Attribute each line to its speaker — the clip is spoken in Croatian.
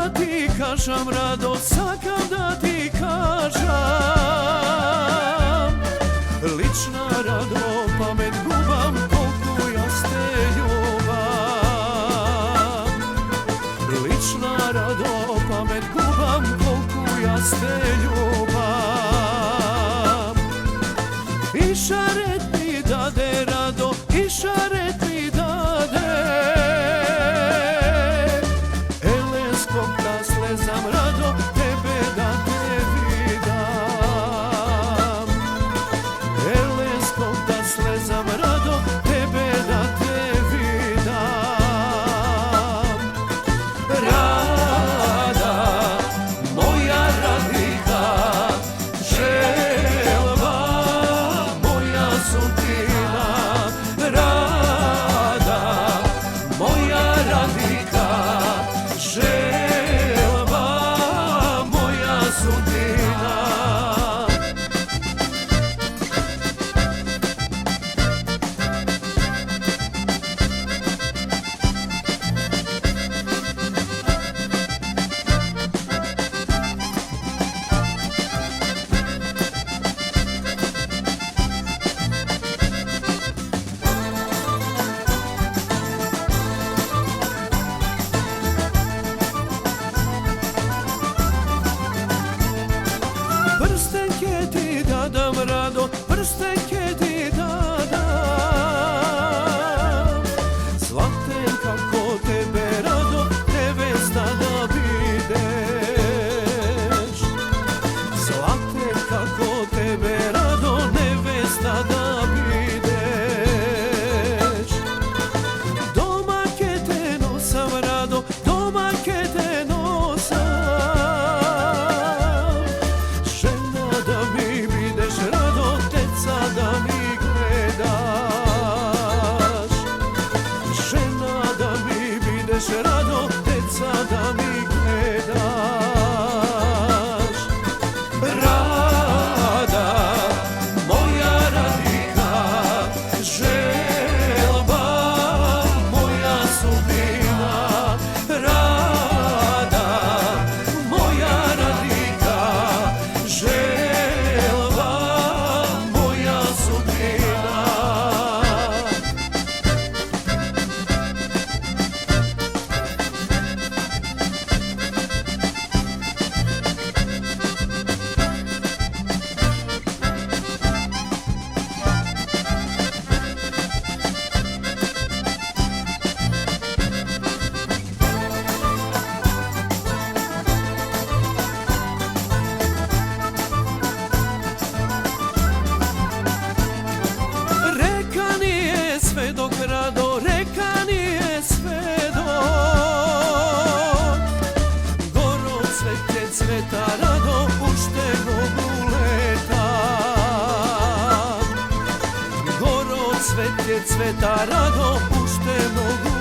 Speaker 1: da ti kažem, Rado, sakam da ti kažem. Lična, Rado, pamet gubam, koliko ja ste ljubam. Lična, Rado, pamet gubam, koliko ja ste ljubam. I šaret mi dade, Rado, i šaret mi dade. Elenskog da slezam, Rado, tebe da te vidam. Elenskog da slezam, Rado, tebe da te vidam. Rada, moja Radika, želba, moja sudbina. Rada, moja Radika, želba, moja sudbina. Prstenke ti dadam, Rado, prstenke ti dadam. Zlaten kako tebe, Rado, nevesta da bideš. Zlaten kako tebe, Rado, nevesta da bideš. Doma ke te nosam, Rado, doma ke te nosam. Žena da mi bideš, Rado, teca da mi gledaš. Žena da mi bideš, Rado, teca da mi gledaš. Rada, moja Radika, želba, moja sudbina. Rada, moja Radika, želba, moja sudbina. Reka nije svedok, Rado, reka nije svedok. Goro cvete cveta, Rado, puštenog uleta. Goro cvete cveta, Rado, puštenog